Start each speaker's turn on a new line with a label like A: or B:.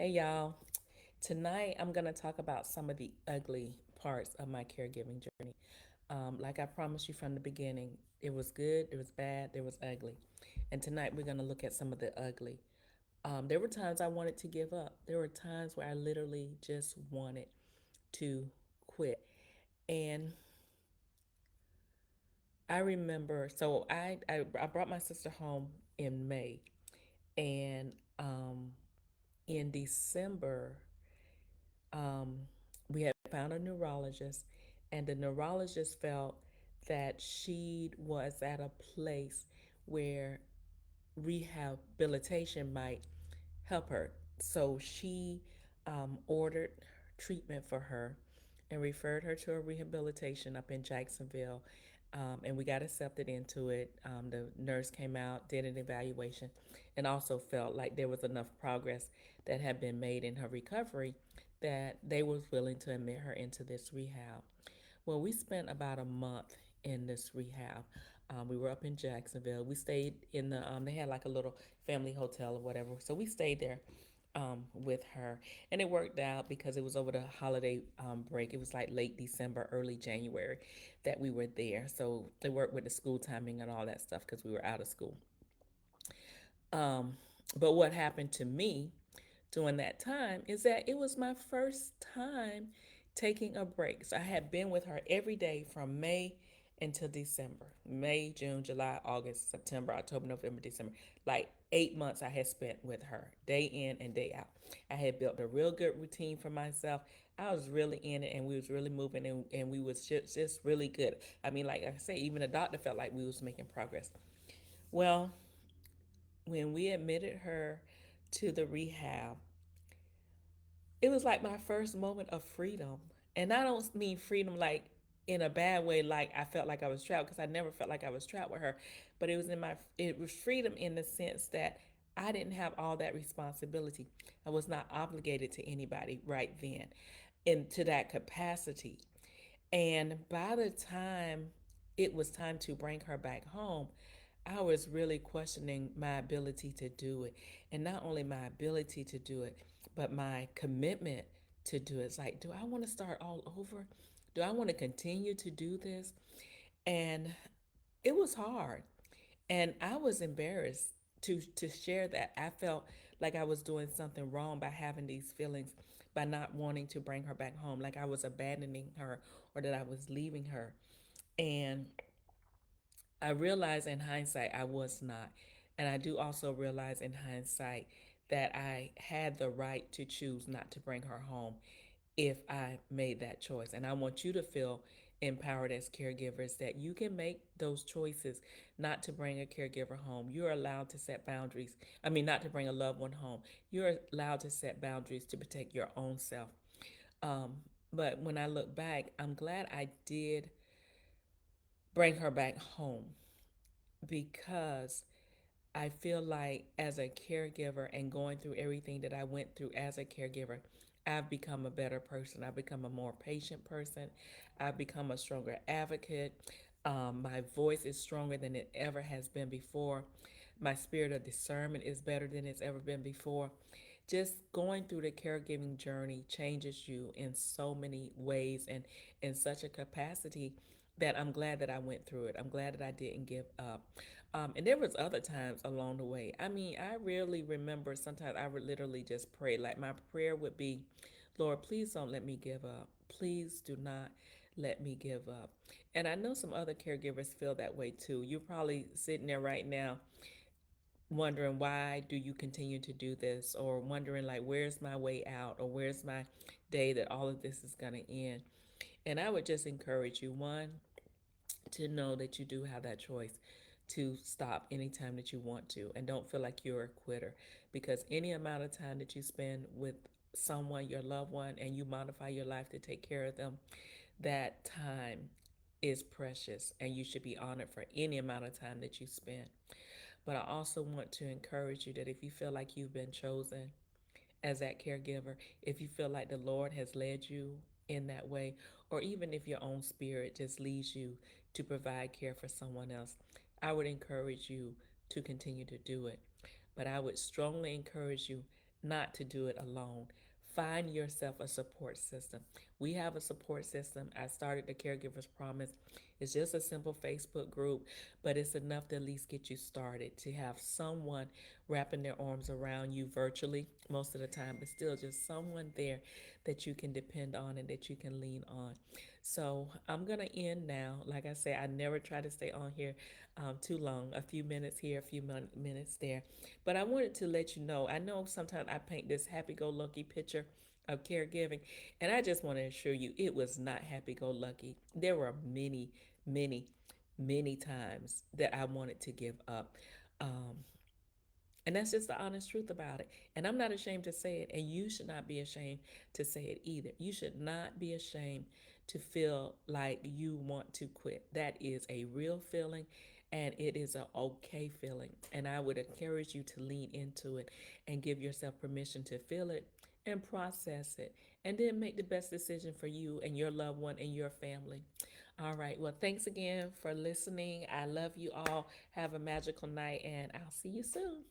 A: Hey y'all. Tonight I'm going to talk about some of the ugly parts of my caregiving journey. Like I promised you from the beginning, it was good, it was bad, there was ugly. And tonight we're going to look at some of the ugly. There were times I wanted to give up. There were times where I literally just wanted to quit. And I remember, so I brought my sister home in May. And in December, um, we had found a neurologist, and the neurologist felt that she was at a place where rehabilitation might help her. So she ordered treatment for her and referred her to a rehabilitation up in Jacksonville. And we got accepted into it. The nurse came out, did an evaluation, and also felt like there was enough progress that had been made in her recovery that they was willing to admit her into this rehab. Well, we spent about a month in this rehab. We were up in Jacksonville. We stayed in they had like a little family hotel or whatever. So we stayed there with her. And it worked out because it was over the holiday break. It was like late December, early January that we were there. So they worked with the school timing and all that stuff because we were out of school. Um, but what happened to me during that time is that it was my first time taking a break. So I had been with her every day from May until December. May, June, July, August, September, October, November, December. Like 8 months I had spent with her, day in and day out. I had built a real good routine for myself. I was really in it and we was really moving and we was just really good. I mean, like I say, even the doctor felt like we was making progress. Well, when we admitted her to the rehab, it was like my first moment of freedom. And I don't mean freedom like in a bad way, like I felt like I was trapped, because I never felt like I was trapped with her. But it was freedom in the sense that I didn't have all that responsibility. I was not obligated to anybody right then into that capacity. And by the time it was time to bring her back home, I was really questioning my ability to do it. And not only my ability to do it, but my commitment to do it. It's like, do I want to start all over? Do I want to continue to do this? And it was hard. And I was embarrassed to share that. I felt like I was doing something wrong by having these feelings, by not wanting to bring her back home, like I was abandoning her or that I was leaving her. And I realize in hindsight I was not. And I do also realize in hindsight that I had the right to choose not to bring her home if I made that choice. And I want you to feel empowered as caregivers that you can make those choices not to bring a caregiver home. You're allowed to set boundaries. I mean, not to bring a loved one home. You're allowed to set boundaries to protect your own self. Um, but when I look back, I'm glad I did bring her back home because I feel like as a caregiver and going through everything that I went through as a caregiver, I've become a better person. I've become a more patient person. I've become a stronger advocate. My voice is stronger than it ever has been before. My spirit of discernment is better than it's ever been before. Just going through the caregiving journey changes you in so many ways and in such a capacity that I'm glad that I went through it. I'm glad that I didn't give up. And there was other times along the way. I mean, I rarely remember. Sometimes I would literally just pray. Like my prayer would be, Lord, please don't let me give up. Please do not let me give up. And I know some other caregivers feel that way too. You're probably sitting there right now wondering, why do you continue to do this, or wondering like, where's my way out, or where's my day that all of this is going to end. And I would just encourage you, one, to know that you do have that choice to stop anytime that you want to, and don't feel like you're a quitter, because any amount of time that you spend with someone, your loved one, and you modify your life to take care of them, that time is precious and you should be honored for any amount of time that you spend. But I also want to encourage you that if you feel like you've been chosen as that caregiver, if you feel like the Lord has led you in that way, or even if your own spirit just leads you to provide care for someone else, I would encourage you to continue to do it. But I would strongly encourage you not to do it alone. Find yourself a support system. We have a support system. I started the Caregivers Promise. It's just a simple Facebook group, but it's enough to at least get you started, to have someone wrapping their arms around you virtually most of the time, but still just someone there that you can depend on and that you can lean on. So I'm going to end now. Like I say, I never try to stay on here too long, a few minutes here, a few minutes there. But I wanted to let you know, I know sometimes I paint this happy go lucky picture of caregiving, and I just want to assure you it was not happy go lucky. There were many, many, many times that I wanted to give up. Um, and that's just the honest truth about it. And I'm not ashamed to say it. And you should not be ashamed to say it either. You should not be ashamed to feel like you want to quit. That is a real feeling and it is an okay feeling. And I would encourage you to lean into it and give yourself permission to feel it and process it. And then make the best decision for you and your loved one and your family. All right. Well, thanks again for listening. I love you all. Have a magical night and I'll see you soon.